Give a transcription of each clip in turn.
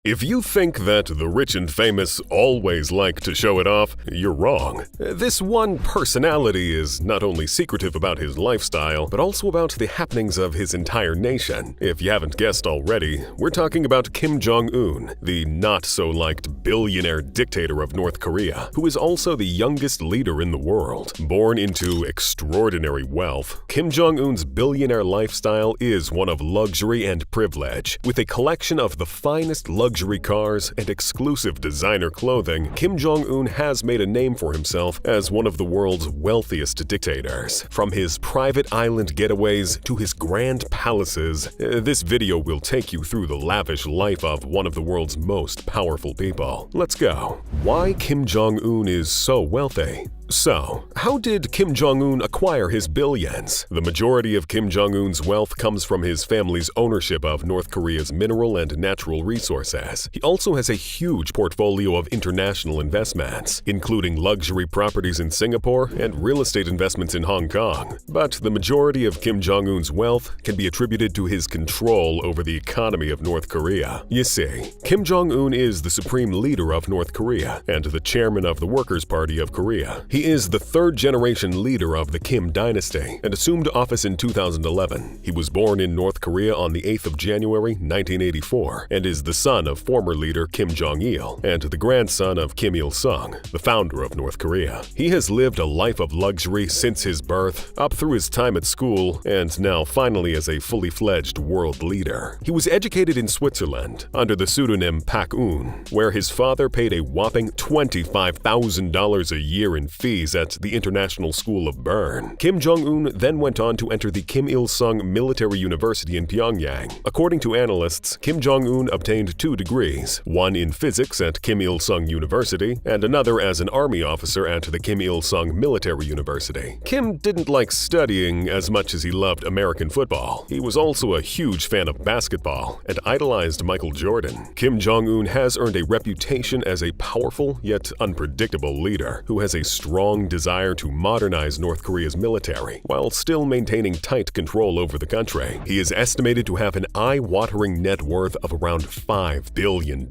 If you think that the rich and famous always like to show it off, you're wrong. This one personality is not only secretive about his lifestyle, but also about the happenings of his entire nation. If you haven't guessed already, we're talking about Kim Jong-un, the not-so-liked billionaire dictator of North Korea, who is also the youngest leader in the world. Born into extraordinary wealth, Kim Jong-un's billionaire lifestyle is one of luxury and privilege. With a collection of the finest luxury cars and exclusive designer clothing, Kim Jong-un has made a name for himself as one of the world's wealthiest dictators. From his private island getaways to his grand palaces, this video will take you through the lavish life of one of the world's most powerful people. Let's go. Why Kim Jong-un is so wealthy? So, how did Kim Jong-un acquire his billions? The majority of Kim Jong-un's wealth comes from his family's ownership of North Korea's mineral and natural resources. He also has a huge portfolio of international investments, including luxury properties in Singapore and real estate investments in Hong Kong. But the majority of Kim Jong-un's wealth can be attributed to his control over the economy of North Korea. You see, Kim Jong-un is the supreme leader of North Korea and the chairman of the Workers' Party of Korea. He is the third-generation leader of the Kim dynasty and assumed office in 2011. He was born in North Korea on the 8th of January, 1984, and is the son of former leader Kim Jong-il and the grandson of Kim Il-sung, the founder of North Korea. He has lived a life of luxury since his birth, up through his time at school, and now finally as a fully-fledged world leader. He was educated in Switzerland under the pseudonym Pak-un, where his father paid a whopping $25,000 a year in fees at the International School of Bern. Kim Jong-un then went on to enter the Kim Il-sung Military University in Pyongyang. According to analysts, Kim Jong-un obtained 2 degrees, one in physics at Kim Il-sung University and another as an army officer at the Kim Il-sung Military University. Kim didn't like studying as much as he loved American football. He was also a huge fan of basketball and idolized Michael Jordan. Kim Jong-un has earned a reputation as a powerful yet unpredictable leader who has a strong desire to modernize North Korea's military while still maintaining tight control over the country. He is estimated to have an eye-watering net worth of around $5 billion,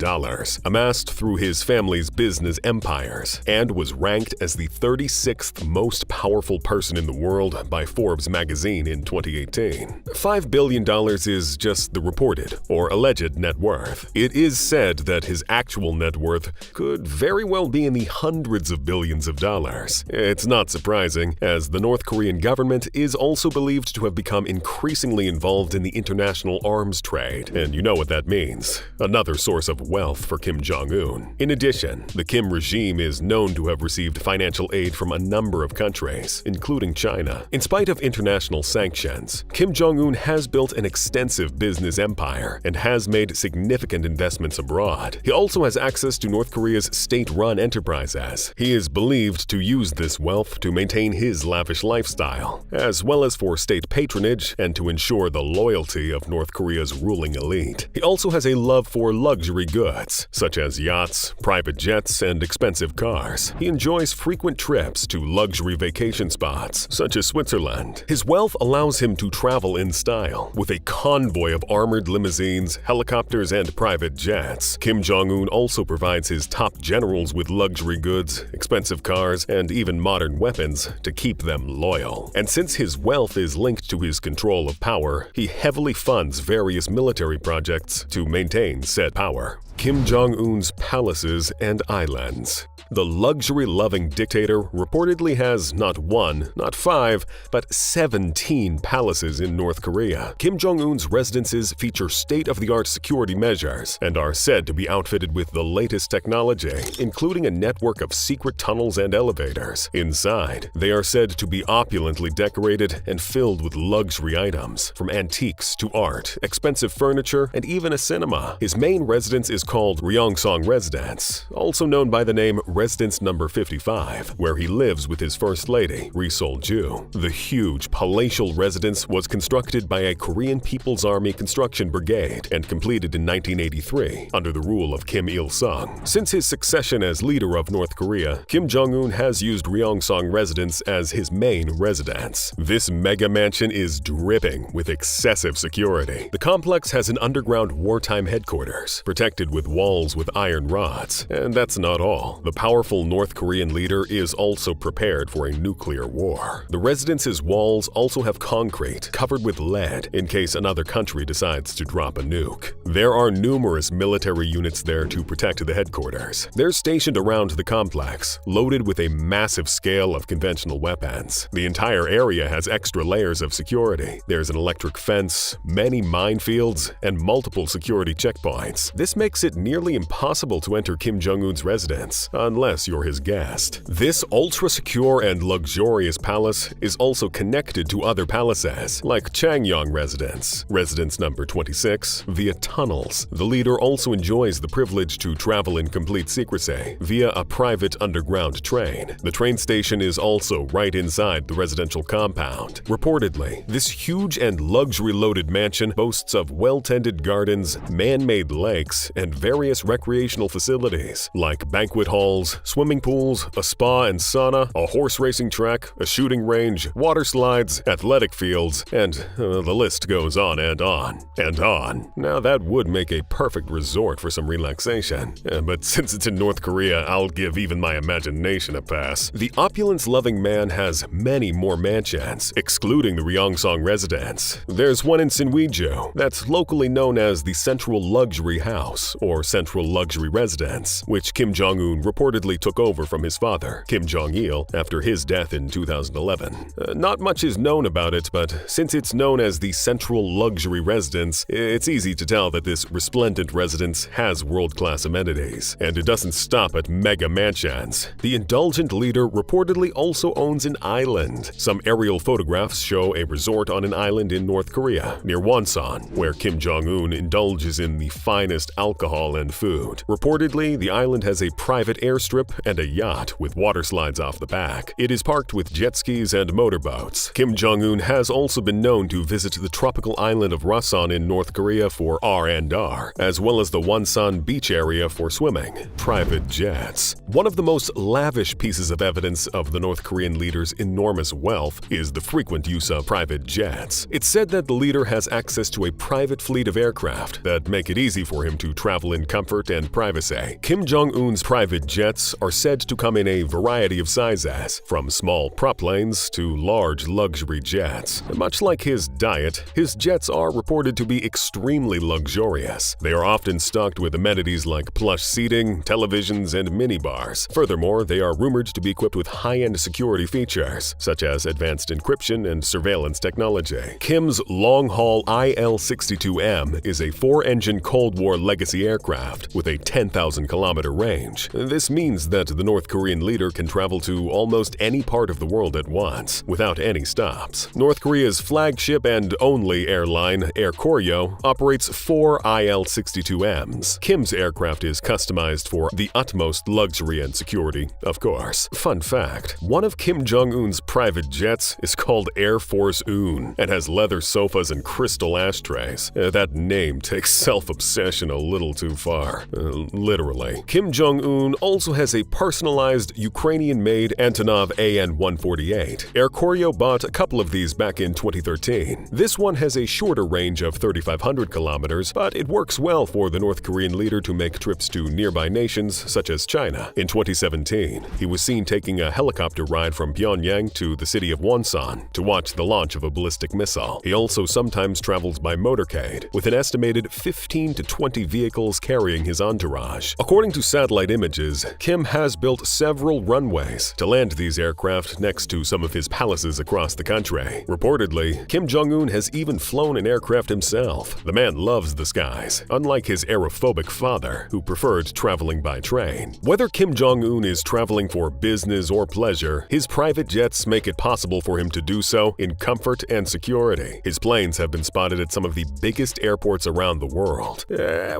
amassed through his family's business empires, and was ranked as the 36th most powerful person in the world by Forbes magazine in 2018. $5 billion is just the reported or alleged net worth. It is said that his actual net worth could very well be in the hundreds of billions of dollars. It's not surprising, as the North Korean government is also believed to have become increasingly involved in the international arms trade, and you know what that means. Another source of wealth for Kim Jong-un. In addition, the Kim regime is known to have received financial aid from a number of countries, including China. In spite of international sanctions, Kim Jong-un has built an extensive business empire and has made significant investments abroad. He also has access to North Korea's state-run enterprises. He is believed to use this wealth to maintain his lavish lifestyle, as well as for state patronage and to ensure the loyalty of North Korea's ruling elite. He also has a love for luxury goods, such as yachts, private jets, and expensive cars. He enjoys frequent trips to luxury vacation spots, such as Switzerland. His wealth allows him to travel in style, with a convoy of armored limousines, helicopters, and private jets. Kim Jong-un also provides his top generals with luxury goods, expensive cars, and even modern weapons to keep them loyal. And since his wealth is linked to his control of power, he heavily funds various military projects to maintain said power. Kim Jong-un's palaces and islands. The luxury-loving dictator reportedly has not 1, not 5, but 17 palaces in North Korea. Kim Jong-un's residences feature state-of-the-art security measures and are said to be outfitted with the latest technology, including a network of secret tunnels and elevators. Inside, they are said to be opulently decorated and filled with luxury items, from antiques to art, expensive furniture, and even a cinema. His main residence is called Ryongsong Residence, also known by the name Residence Number 55, where he lives with his First Lady, Ri Sol-ju. The huge palatial residence was constructed by a Korean People's Army construction brigade and completed in 1983 under the rule of Kim Il-sung. Since his succession as leader of North Korea, Kim Jong-un has used Ryongsong Residence as his main residence. This mega mansion is dripping with excessive security. The complex has an underground wartime headquarters, protected with walls with iron rods. And that's not all. The powerful North Korean leader is also prepared for a nuclear war. The residence's walls also have concrete covered with lead in case another country decides to drop a nuke. There are numerous military units there to protect the headquarters. They're stationed around the complex, loaded with a massive scale of conventional weapons. The entire area has extra layers of security. There's an electric fence, many minefields, and multiple security checkpoints. This makes it nearly impossible to enter Kim Jong-un's residence, unless you're his guest. This ultra-secure and luxurious palace is also connected to other palaces, like Changyang Residence number 26, via tunnels. The leader also enjoys the privilege to travel in complete secrecy via a private underground train. The train station is also right inside the residential compound. Reportedly, this huge and luxury-loaded mansion boasts of well-tended gardens, man-made lakes, and various recreational facilities like banquet halls, swimming pools, a spa and sauna, a horse racing track, a shooting range, water slides, athletic fields, and the list goes on and on and on. Now that would make a perfect resort for some relaxation, but since it's in North Korea, I'll give even my imagination a pass. The opulence-loving man has many more mansions, excluding the Ryongsong residence. There's one in Sinwiju that's locally known as the Central Luxury House or Central Luxury Residence, which Kim Jong-un reportedly took over from his father, Kim Jong-il, after his death in 2011. Not much is known about it, but since it's known as the Central Luxury Residence, it's easy to tell that this resplendent residence has world-class amenities, and it doesn't stop at mega mansions. The indulgent leader reportedly also owns an island. Some aerial photographs show a resort on an island in North Korea, near Wonsan, where Kim Jong-un indulges in the finest alcohol and food. Reportedly, the island has a private airstrip and a yacht with water slides off the back. It is parked with jet skis and motorboats. Kim Jong-un has also been known to visit the tropical island of Rason in North Korea for R&R, as well as the Wonsan beach area for swimming. Private jets. One of the most lavish pieces of evidence of the North Korean leader's enormous wealth is the frequent use of private jets. It's said that the leader has access to a private fleet of aircraft that make it easy for him to travel in comfort and privacy. Kim Jong-un's private jets are said to come in a variety of sizes, from small prop planes to large luxury jets. Much like his diet, his jets are reported to be extremely luxurious. They are often stocked with amenities like plush seating, televisions, and minibars. Furthermore, they are rumored to be equipped with high-end security features, such as advanced encryption and surveillance technology. Kim's long-haul IL-62M is a 4-engine Cold War legacy aircraft with a 10,000-kilometer range. This means that the North Korean leader can travel to almost any part of the world at once, without any stops. North Korea's flagship and only airline, Air Koryo, operates 4 IL-62Ms. Kim's aircraft is customized for the utmost luxury and security, of course. Fun fact, one of Kim Jong-un's private jets is called Air Force Un and has leather sofas and crystal ashtrays. That name takes self-obsession a little too far. Literally. Kim Jong-un also has a personalized Ukrainian-made Antonov AN-148. Air Koryo bought a couple of these back in 2013. This one has a shorter range of 3,500 kilometers, but it works well for the North Korean leader to make trips to nearby nations such as China. In 2017, he was seen taking a helicopter ride from Pyongyang to the city of Wonsan to watch the launch of a ballistic missile. He also sometimes travels by motorcade, with an estimated 15 to 20 vehicles carrying his entourage. According to satellite images, Kim has built several runways to land these aircraft next to some of his palaces across the country. Reportedly, Kim Jong-un has even flown an aircraft himself. The man loves the skies, unlike his aerophobic father, who preferred traveling by train. Whether Kim Jong-un is traveling for business or pleasure, his private jets make it possible for him to do so in comfort and security. His planes have been spotted at some of the biggest airports around the world.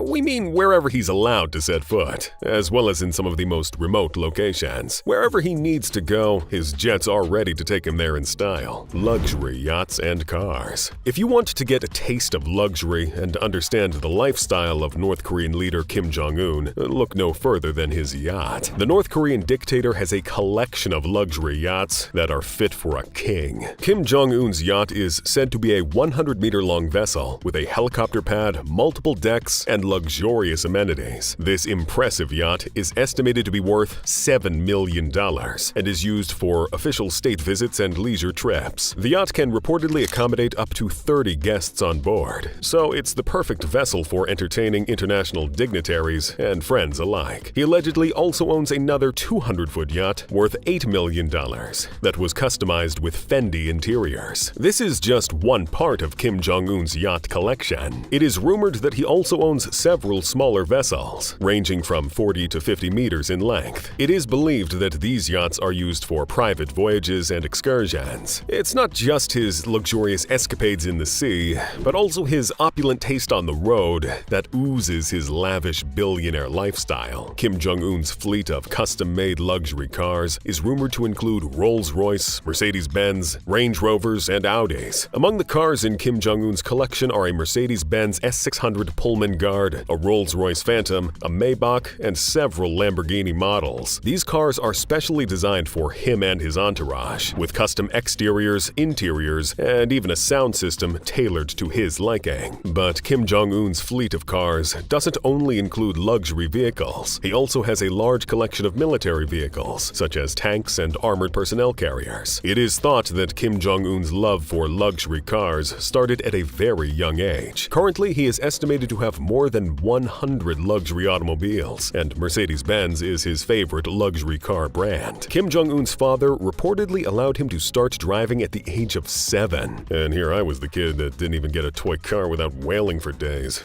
We mean wherever he's allowed to set foot, as well as in some of the most remote locations. Wherever he needs to go, his jets are ready to take him there in style. Luxury yachts and cars. If you want to get a taste of luxury and understand the lifestyle of North Korean leader Kim Jong-un, look no further than his yacht. The North Korean dictator has a collection of luxury yachts that are fit for a king. Kim Jong-un's yacht is said to be a 100-meter-long vessel with a helicopter pad, multiple decks, and luxurious luxurious amenities. This impressive yacht is estimated to be worth $7 million and is used for official state visits and leisure trips. The yacht can reportedly accommodate up to 30 guests on board, so it's the perfect vessel for entertaining international dignitaries and friends alike. He allegedly also owns another 200-foot yacht worth $8 million that was customized with Fendi interiors. This is just one part of Kim Jong-un's yacht collection. It is rumored that he also owns several smaller vessels, ranging from 40 to 50 meters in length. It is believed that these yachts are used for private voyages and excursions. It's not just his luxurious escapades in the sea, but also his opulent taste on the road that oozes his lavish billionaire lifestyle. Kim Jong-un's fleet of custom-made luxury cars is rumored to include Rolls-Royce, Mercedes-Benz, Range Rovers, and Audis. Among the cars in Kim Jong-un's collection are a Mercedes-Benz S600 Pullman Guard, a Rolls-Royce Phantom, a Maybach, and several Lamborghini models. These cars are specially designed for him and his entourage, with custom exteriors, interiors, and even a sound system tailored to his liking. But Kim Jong-un's fleet of cars doesn't only include luxury vehicles. He also has a large collection of military vehicles, such as tanks and armored personnel carriers. It is thought that Kim Jong-un's love for luxury cars started at a very young age. Currently, he is estimated to have more than 100 luxury automobiles, and Mercedes-Benz is his favorite luxury car brand. Kim Jong-un's father reportedly allowed him to start driving at the age of 7. And here I was the kid that didn't even get a toy car without wailing for days.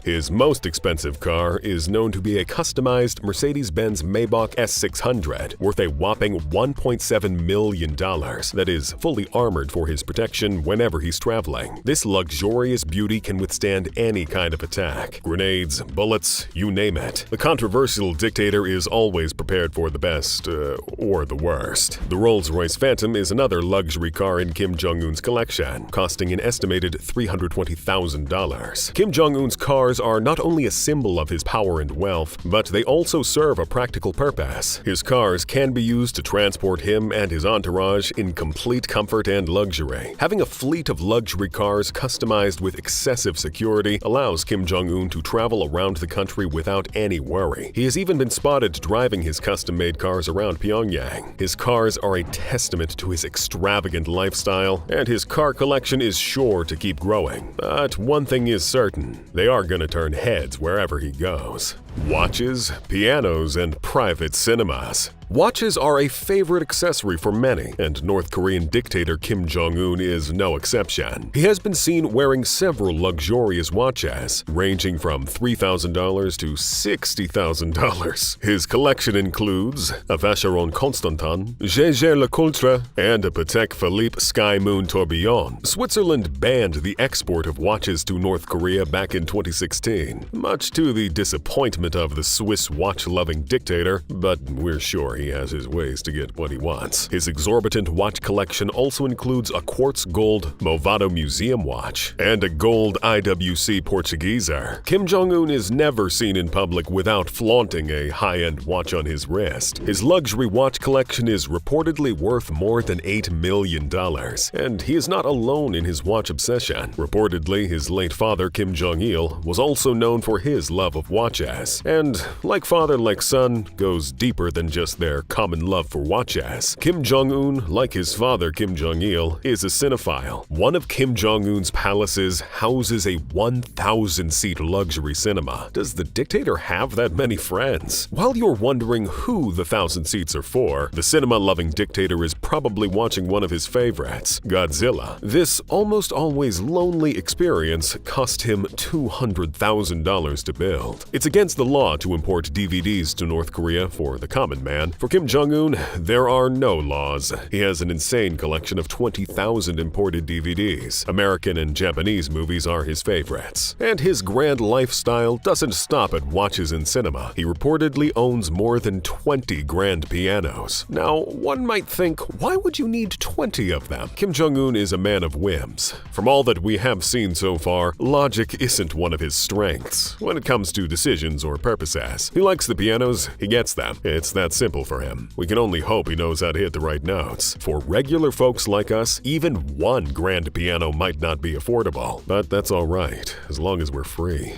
His most expensive car is known to be a customized Mercedes-Benz Maybach S600 worth a whopping $1.7 million that is fully armored for his protection whenever he's traveling. This luxurious beauty can withstand any kind of attack, grenades, bullets, you name it. The controversial dictator is always prepared for the best or the worst. The Rolls-Royce Phantom is another luxury car in Kim Jong-un's collection, costing an estimated $320,000. Kim Jong-un's cars are not only a symbol of his power and wealth, but they also serve a practical purpose. His cars can be used to transport him and his entourage in complete comfort and luxury. Having a fleet of luxury cars customized with excessive security allows Kim Jong-un to travel around the country without any worry. He has even been spotted driving his custom-made cars around Pyongyang. His cars are a testament to his extravagant lifestyle, and his car collection is sure to keep growing. But one thing is certain, they are going to turn heads wherever he goes. Watches, pianos, and private cinemas. Watches are a favorite accessory for many, and North Korean dictator Kim Jong-un is no exception. He has been seen wearing several luxurious watches, ranging from $3,000 to $60,000. His collection includes a Vacheron Constantin, Jaeger LeCoultre, and a Patek Philippe Sky Moon Tourbillon. Switzerland banned the export of watches to North Korea back in 2016, much to the disappointment of the Swiss watch-loving dictator, but we're sure he has his ways to get what he wants. His exorbitant watch collection also includes a quartz gold Movado Museum watch and a gold IWC Portugueser. Kim Jong-un is never seen in public without flaunting a high-end watch on his wrist. His luxury watch collection is reportedly worth more than $8 million, and he is not alone in his watch obsession. Reportedly, his late father Kim Jong-il was also known for his love of watches, and like father like son, goes deeper than just their common love for watches. Kim Jong-un, like his father Kim Jong-il, is a cinephile. One of Kim Jong-un's palaces houses a 1,000-seat luxury cinema. Does the dictator have that many friends? While you're wondering who the 1,000 seats are for, the cinema-loving dictator is probably watching one of his favorites, Godzilla. This almost always lonely experience cost him $200,000 to build. It's against the law to import DVDs to North Korea for the common man. For Kim Jong-un, there are no laws. He has an insane collection of 20,000 imported DVDs. American and Japanese movies are his favorites. And his grand lifestyle doesn't stop at watches and cinema. He reportedly owns more than 20 grand pianos. Now, one might think, why would you need 20 of them? Kim Jong-un is a man of whims. From all that we have seen so far, logic isn't one of his strengths when it comes to decisions or purposes. He likes the pianos, he gets them. It's that simple for him. We can only hope he knows how to hit the right notes. For regular folks like us, even one grand piano might not be affordable. But that's all right, as long as we're free.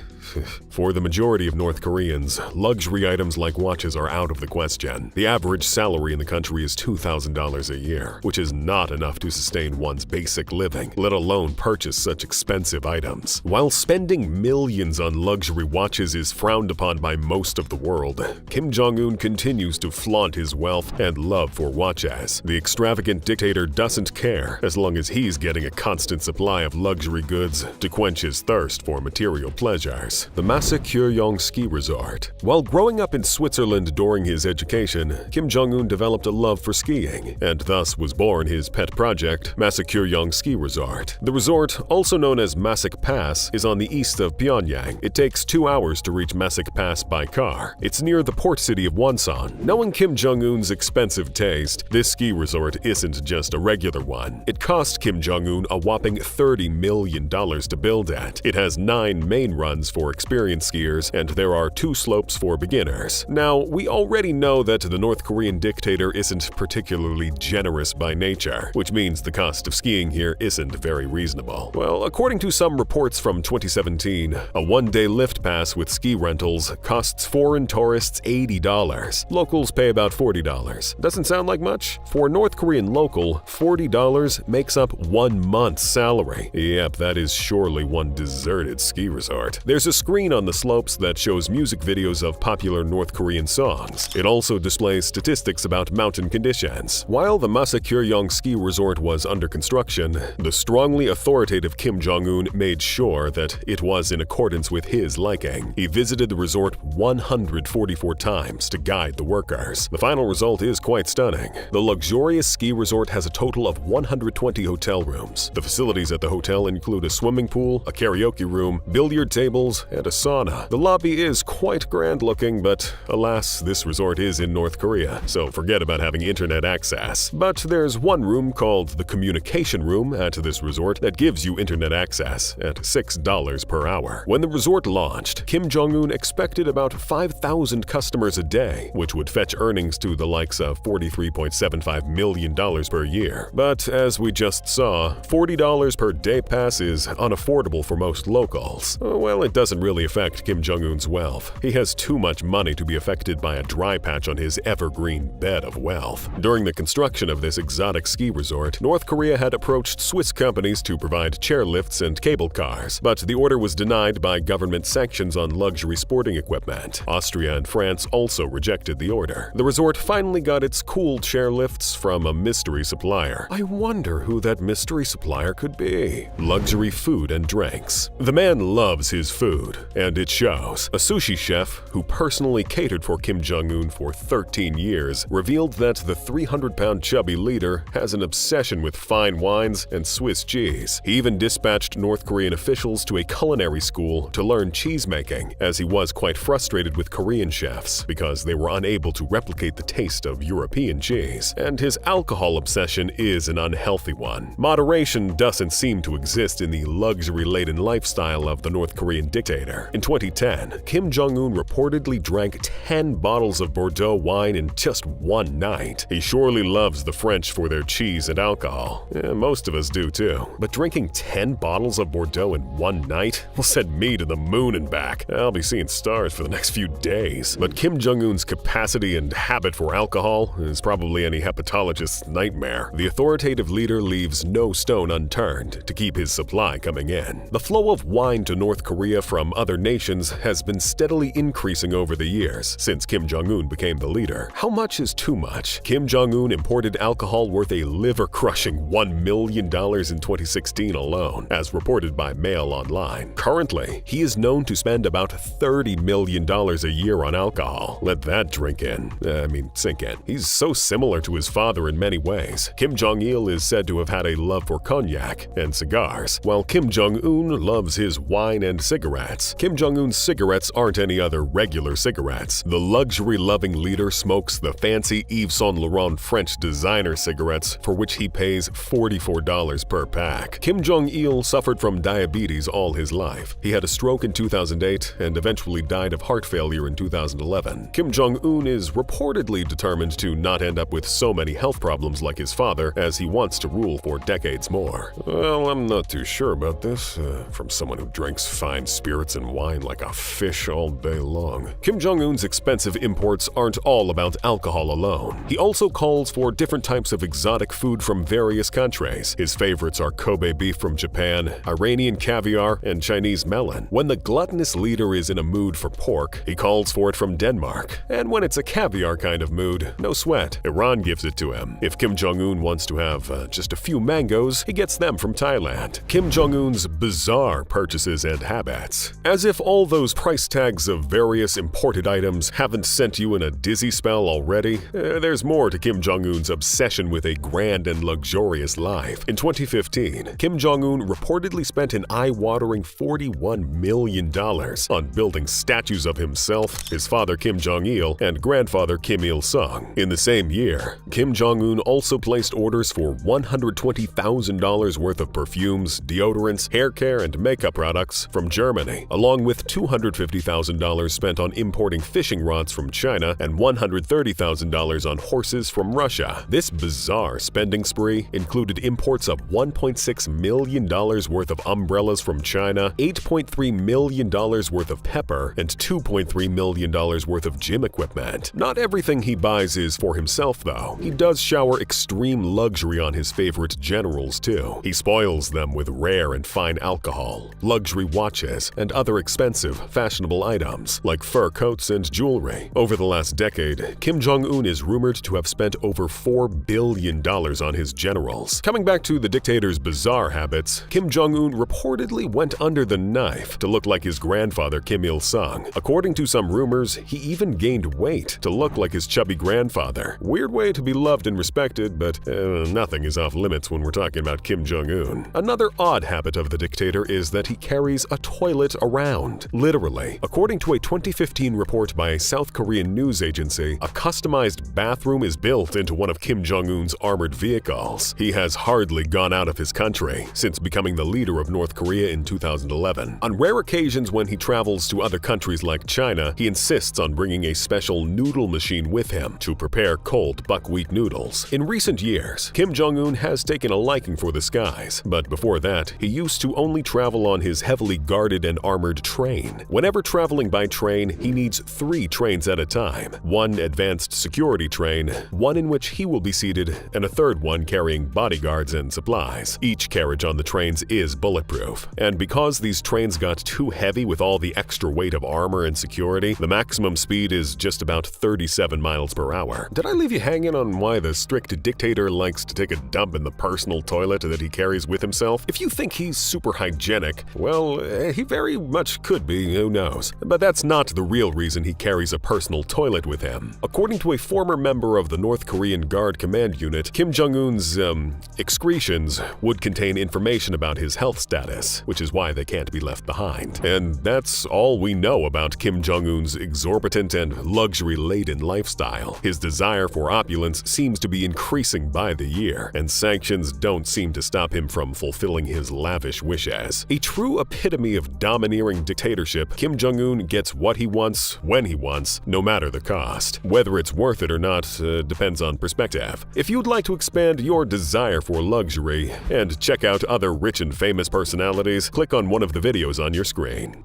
For the majority of North Koreans, luxury items like watches are out of the question. The average salary in the country is $2,000 a year, which is not enough to sustain one's basic living, let alone purchase such expensive items. While spending millions on luxury watches is frowned upon by most of the world, Kim Jong-un continues to flaunt his wealth and love for watches. The extravagant dictator doesn't care as long as he's getting a constant supply of luxury goods to quench his thirst for material pleasures. The Yong ski resort. While growing up in Switzerland during his education, Kim Jong-un developed a love for skiing, and thus was born his pet project, Yong ski resort. The resort, also known as Masik Pass, is on the east of Pyongyang. It takes 2 hours to reach Masik Pass by car. It's near the port city of Wonsan. Knowing Kim Jong-un's expensive taste, this ski resort isn't just a regular one. It cost Kim Jong-un a whopping $30 million to build it. It has 9 main runs for experienced skiers, and there are 2 slopes for beginners. Now, we already know that the North Korean dictator isn't particularly generous by nature, which means the cost of skiing here isn't very reasonable. Well, according to some reports from 2017, a one-day lift pass with ski rentals costs foreign tourists $80. Locals pay about $40. Doesn't sound like much? For a North Korean local, $40 makes up 1 month's salary. Yep, that is surely one deserted ski resort. There's a screen on the slopes that shows music videos of popular North Korean songs. It also displays statistics about mountain conditions. While the Yong ski resort was under construction, the strongly authoritative Kim Jong-un made sure that it was in accordance with his liking. He visited the resort 144 times to guide the workers. The final result is quite stunning. The luxurious ski resort has a total of 120 hotel rooms. The facilities at the hotel include a swimming pool, a karaoke room, billiard tables, and a sauna. The lobby is quite grand looking, but alas, this resort is in North Korea, so forget about having internet access. But there's one room called the communication room at this resort that gives you internet access at $6 per hour. When the resort launched, Kim Jong-un expected about 5,000 customers a day, which would fetch earnings to the likes of $43.75 million per year. But as we just saw, $40 per day pass is unaffordable for most locals. Well, it doesn't really affect Kim Jong-un's wealth. He has too much money to be affected by a dry patch on his evergreen bed of wealth. During the construction of this exotic ski resort, North Korea had approached Swiss companies to provide chairlifts and cable cars, but the order was denied by government sanctions on luxury sporting equipment. Austria and France also rejected the order. The resort finally got its cool chairlifts from a mystery supplier. I wonder who that mystery supplier could be. Luxury food and drinks. The man loves his food, and it shows. A sushi chef, who personally catered for Kim Jong-un for 13 years, revealed that the 300-pound chubby leader has an obsession with fine wines and Swiss cheese. He even dispatched North Korean officials to a culinary school to learn cheese-making, as he was quite frustrated with Korean chefs because they were unable to replicate the taste of European cheese. And his alcohol obsession is an unhealthy one. Moderation doesn't seem to exist in the luxury-laden lifestyle of the North Korean dictator. In 2010, Kim Jong-un reportedly drank 10 bottles of Bordeaux wine in just one night. He surely loves the French for their cheese and alcohol. Most of us do too. But drinking 10 bottles of Bordeaux in one night will send me to the moon and back. I'll be seeing stars for the next few days. But Kim Jong-un's capacity and habit for alcohol is probably any hepatologist's nightmare. The authoritative leader leaves no stone unturned to keep his supply coming in. The flow of wine to North Korea from other nations has been steadily increasing over the years since Kim Jong-un became the leader. How much is too much? Kim Jong-un imported alcohol worth a liver-crushing $1 million in 2016 alone, as reported by Mail Online. Currently, he is known to spend about $30 million a year on alcohol. Let that sink in. He's so similar to his father in many ways. Kim Jong-il is said to have had a love for cognac and cigars, while Kim Jong-un loves his wine and cigarettes. Kim Jong-un's cigarettes aren't any other regular cigarettes. The luxury-loving leader smokes the fancy Yves Saint Laurent French designer cigarettes, for which he pays $44 per pack. Kim Jong-il suffered from diabetes all his life. He had a stroke in 2008 and eventually died of heart failure in 2011. Kim Jong-un is reportedly determined to not end up with so many health problems like his father, as he wants to rule for decades more. Well, I'm not too sure about this, from someone who drinks fine spirits desserts and wine like a fish all day long. Kim Jong-un's expensive imports aren't all about alcohol alone. He also calls for different types of exotic food from various countries. His favorites are Kobe beef from Japan, Iranian caviar, and Chinese melon. When the gluttonous leader is in a mood for pork, he calls for it from Denmark. And when it's a caviar kind of mood, no sweat, Iran gives it to him. If Kim Jong-un wants to have just a few mangoes, he gets them from Thailand. Kim Jong-un's bizarre purchases and habits. As if all those price tags of various imported items haven't sent you in a dizzy spell already, there's more to Kim Jong-un's obsession with a grand and luxurious life. In 2015, Kim Jong-un reportedly spent an eye-watering $41 million on building statues of himself, his father Kim Jong-il, and grandfather Kim Il-sung. In the same year, Kim Jong-un also placed orders for $120,000 worth of perfumes, deodorants, hair care, and makeup products from Germany, along with $250,000 spent on importing fishing rods from China and $130,000 on horses from Russia. This bizarre spending spree included imports of $1.6 million worth of umbrellas from China, $8.3 million worth of pepper, and $2.3 million worth of gym equipment. Not everything he buys is for himself, though. He does shower extreme luxury on his favorite generals, too. He spoils them with rare and fine alcohol, luxury watches, and other expensive, fashionable items, like fur coats and jewelry. Over the last decade, Kim Jong-un is rumored to have spent over $4 billion on his generals. Coming back to the dictator's bizarre habits, Kim Jong-un reportedly went under the knife to look like his grandfather Kim Il-sung. According to some rumors, he even gained weight to look like his chubby grandfather. Weird way to be loved and respected, but nothing is off limits when we're talking about Kim Jong-un. Another odd habit of the dictator is that he carries a toilet around. Literally. According to a 2015 report by a South Korean news agency, a customized bathroom is built into one of Kim Jong-un's armored vehicles. He has hardly gone out of his country since becoming the leader of North Korea in 2011. On rare occasions when he travels to other countries like China, he insists on bringing a special noodle machine with him to prepare cold buckwheat noodles. In recent years, Kim Jong-un has taken a liking for the skies, but before that, he used to only travel on his heavily guarded and armored train. Whenever traveling by train, he needs 3 trains at a time. One advanced security train, one in which he will be seated, and a third one carrying bodyguards and supplies. Each carriage on the trains is bulletproof. And because these trains got too heavy with all the extra weight of armor and security, the maximum speed is just about 37 miles per hour. Did I leave you hanging on why the strict dictator likes to take a dump in the personal toilet that he carries with himself? If you think he's super hygienic, well, he very much could be, who knows. But that's not the real reason he carries a personal toilet with him. According to a former member of the North Korean Guard Command Unit, Kim Jong-un's excretions would contain information about his health status, which is why they can't be left behind. And that's all we know about Kim Jong-un's exorbitant and luxury-laden lifestyle. His desire for opulence seems to be increasing by the year, and sanctions don't seem to stop him from fulfilling his lavish wishes. A true epitome of domineering dictatorship, Kim Jong-un gets what he wants, when he wants, no matter the cost. Whether it's worth it or not depends on perspective. If you'd like to expand your desire for luxury and check out other rich and famous personalities, click on one of the videos on your screen.